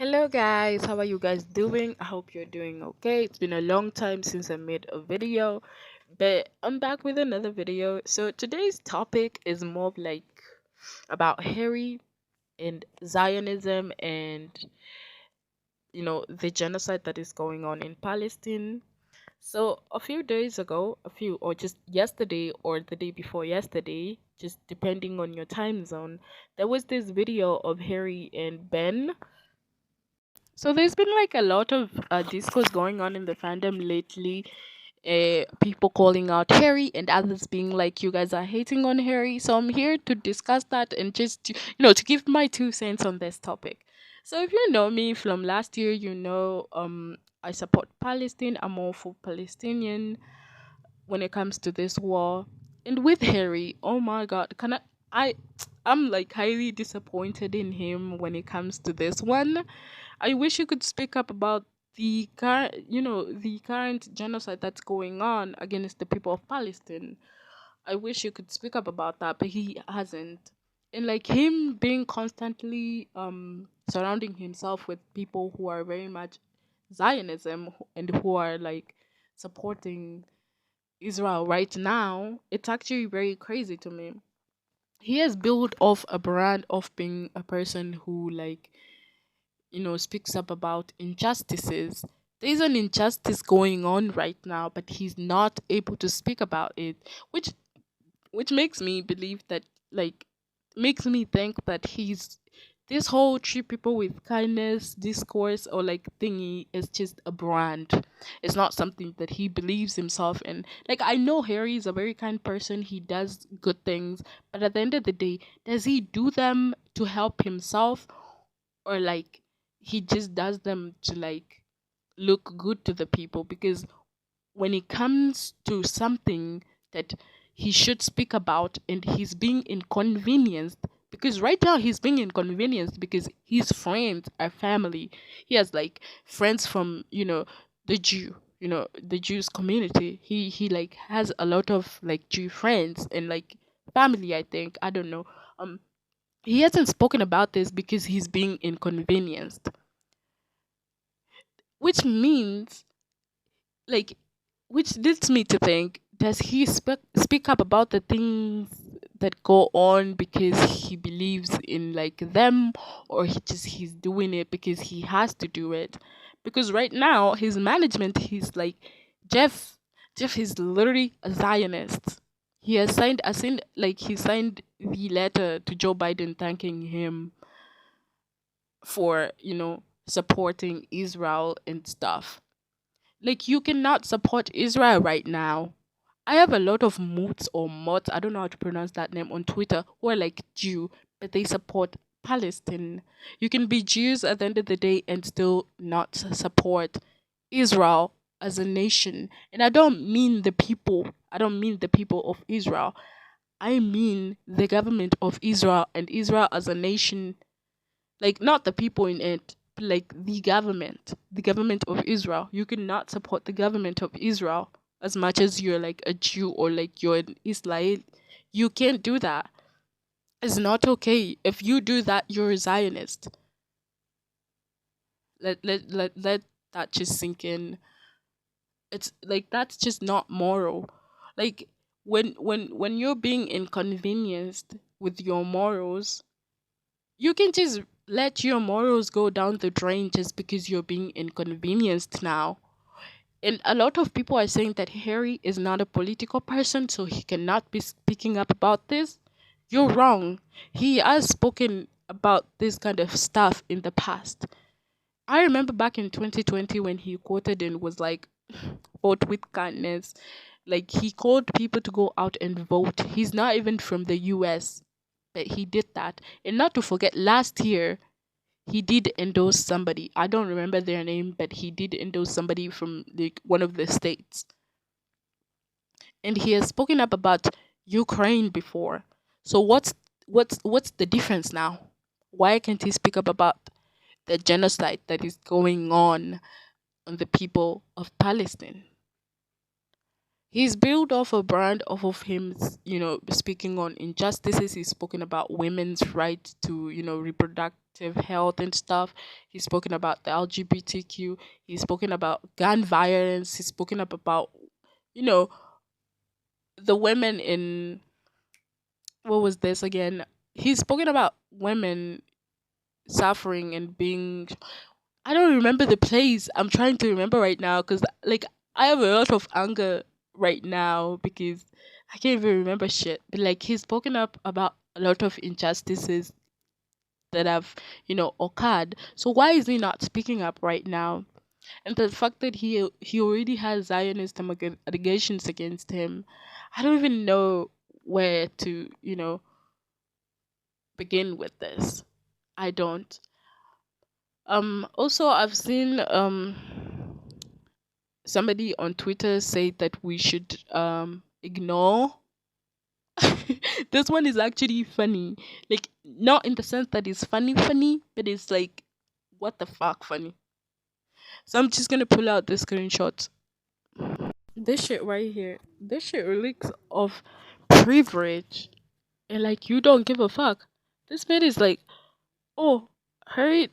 Hello guys, how are you guys doing? I hope you're doing okay. It's been a long time since I made a video, but I'm back with another video. So today's topic is more of like about Harry and Zionism and the genocide that is going on in Palestine. So a few days ago, or just yesterday or the day before yesterday, just depending on your time zone, there was this video of Harry and Ben. So there's been like a lot of discourse going on in the fandom lately. People calling out Harry and others being like, "You guys are hating on Harry." So I'm here to discuss that and just to give my 2 cents on this topic. So if you know me from last year, I support Palestine. I'm all for Palestinian when it comes to this war. And with Harry, oh my God, I I'm like highly disappointed in him when it comes to this one. I wish you could speak up about the current genocide that's going on against the people of Palestine. I wish you could speak up about that, but he hasn't. And like him being constantly surrounding himself with people who are very much Zionism and who are like supporting Israel right now, it's actually very crazy to me. He has built off a brand of being a person who speaks up about injustices. There's an injustice going on right now, but he's not able to speak about it, which makes me believe that like makes me think that he's this whole treat people with kindness discourse or like thingy is just a brand. It's not something that he believes himself in. Like I know Harry is a very kind person, he does good things, but at the end of the day, does he do them to help himself, or like he just does them to like look good to the people? Because when it comes to something that he should speak about and he's being inconvenienced, because right now he's being inconvenienced because his friends are family. He has like friends from the the Jews community. He like has a lot of like Jew friends and like family, I think. I don't know. He hasn't spoken about this because he's being inconvenienced, which means like which leads me to think, does he speak up about the things that go on because he believes in like them, or he's doing it because he has to do it? Because right now his management, he's like jeff Jeff is literally a Zionist. He has signed the letter to Joe Biden thanking him for supporting Israel and stuff. Like you cannot support Israel right now. I have a lot of moots or mods, I don't know how to pronounce that name, on Twitter who are like Jew, but they support Palestine. You can be Jews at the end of the day and still not support Israel as a nation. And I don't mean the people of Israel. I mean the government of Israel and Israel as a nation, like not the people in it, but like the government of Israel. You cannot support the government of Israel as much as you're like a Jew or like you're an Israel. You can't do that. It's not okay. If you do that, you're a Zionist. Let that just sink in. It's like that's just not moral. Like when you're being inconvenienced with your morals, you can just let your morals go down the drain just because you're being inconvenienced now. And a lot of people are saying that Harry is not a political person, so he cannot be speaking up about this. You're wrong. He has spoken about this kind of stuff in the past. I remember back in 2020 when he quoted and was like, vote with kindness. Like he called people to go out and vote. He's not even from the US, but he did that. And not to forget, last year he did endorse somebody. I don't remember their name, but he did endorse somebody from like one of the states. And he has spoken up about Ukraine before. So what's the difference now? Why can't he speak up about the genocide that is going on the people of Palestine? He's built off a brand off of him, speaking on injustices. He's spoken about women's right to, reproductive health and stuff. He's spoken about the LGBTQ. He's spoken about gun violence. He's spoken up about, you know, the women in, what was this again? He's spoken about women suffering and being, I don't remember the place. I'm trying to remember right now because, like, I have a lot of anger right now because I can't even remember shit. But, like, he's spoken up about a lot of injustices that have, occurred. So why is he not speaking up right now? And the fact that he already has Zionist allegations against him, I don't even know where to, begin with this. I don't. Also, I've seen somebody on Twitter say that we should ignore. This one is actually funny. Like, not in the sense that it's funny, but it's like, what the fuck funny. So I'm just gonna pull out the screenshot. This shit right here. This shit reeks of privilege. And like, you don't give a fuck. This man is like, oh, Harry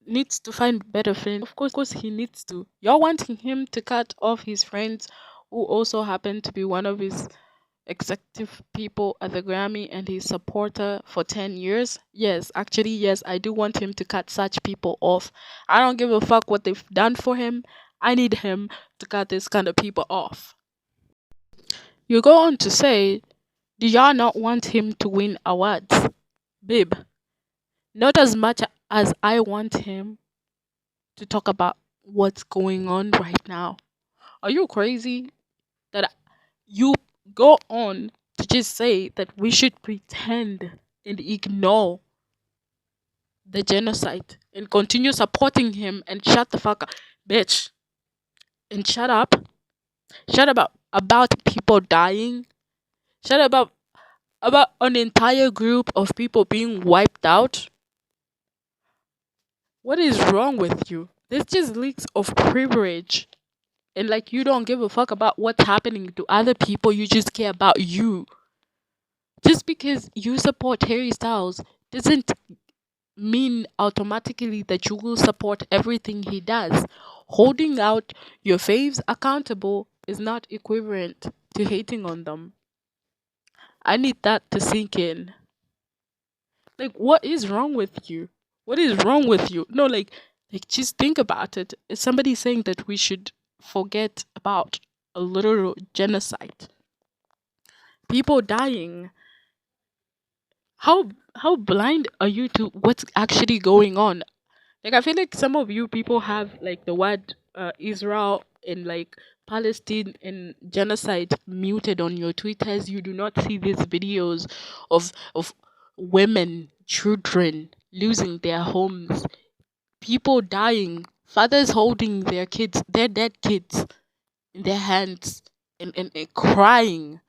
needs to find better friends. Of course, he needs to. You're wanting him to cut off his friends who also happen to be one of his executive people at the Grammy and his supporter for 10 years? Yes, actually, yes, I do want him to cut such people off. I don't give a fuck what they've done for him. I need him to cut this kind of people off. You go on to say, do y'all not want him to win awards? Babe, not as much as I want him to talk about what's going on right now. Are you crazy that you go on to just say that we should pretend and ignore the genocide and continue supporting him and shut the fuck up, bitch, and shut up? Shut about people dying. Shut about an entire group of people being wiped out. What is wrong with you? This just leaks of privilege. And like, you don't give a fuck about what's happening to other people, you just care about you. Just because you support Harry Styles doesn't mean automatically that you will support everything he does. Holding out your faves accountable is not equivalent to hating on them. I need that to sink in. Like, what is wrong with you? What is wrong with you? No, like just think about it. Is somebody saying that we should forget about a literal genocide? People dying. How blind are you to what's actually going on? Like, I feel like some of you people have like the word Israel and like Palestine and genocide muted on your Twitters. You do not see these videos of women, children losing their homes, people dying, fathers holding their dead kids in their hands and crying.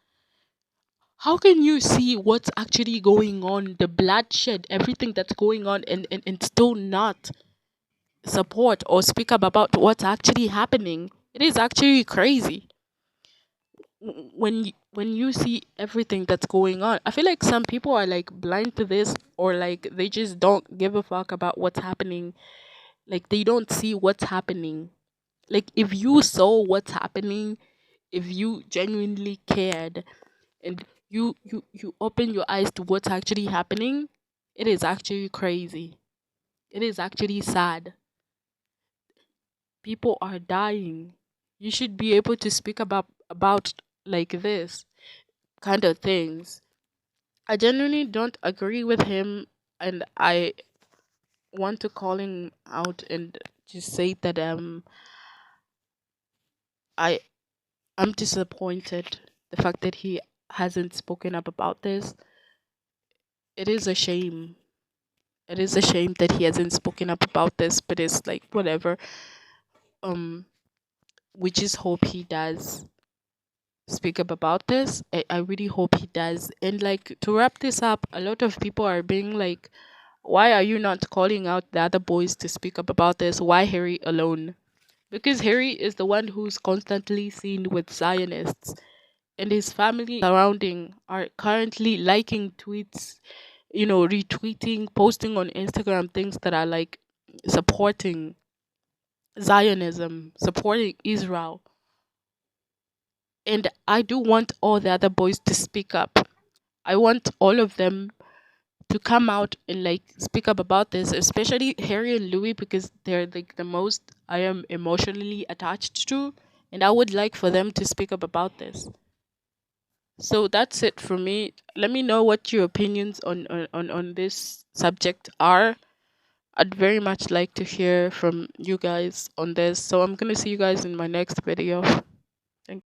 How can you see what's actually going on, the bloodshed, everything that's going on, and still not support or speak up about what's actually happening? It is actually crazy. When you see everything that's going on, I feel like some people are like blind to this, or like they just don't give a fuck about what's happening. Like, they don't see what's happening. Like, if you saw what's happening, if you genuinely cared, and you open your eyes to what's actually happening, it is actually crazy. It is actually sad. People are dying. You should be able to speak about like this kind of things. I genuinely don't agree with him, and I want to call him out and just say that I I'm disappointed the fact that he hasn't spoken up about this. It is a shame. It is a shame that he hasn't spoken up about this, but it's like, whatever. Um we just hope he does speak up about this. I really hope he does. And like, to wrap this up, a lot of people are being like, why are you not calling out the other boys to speak up about this? Why Harry alone? Because Harry is the one who's constantly seen with Zionists. and his family surrounding are currently liking tweets, retweeting, posting on Instagram things that are like supporting Zionism, supporting Israel. And I do want all the other boys to speak up. I want all of them to come out and like speak up about this, especially Harry and Louis, because they're like the most I am emotionally attached to, and I would like for them to speak up about this. So that's it for me. Let me know what your opinions on this subject are. I'd very much like to hear from you guys on this. So I'm gonna see you guys in my next video. Thank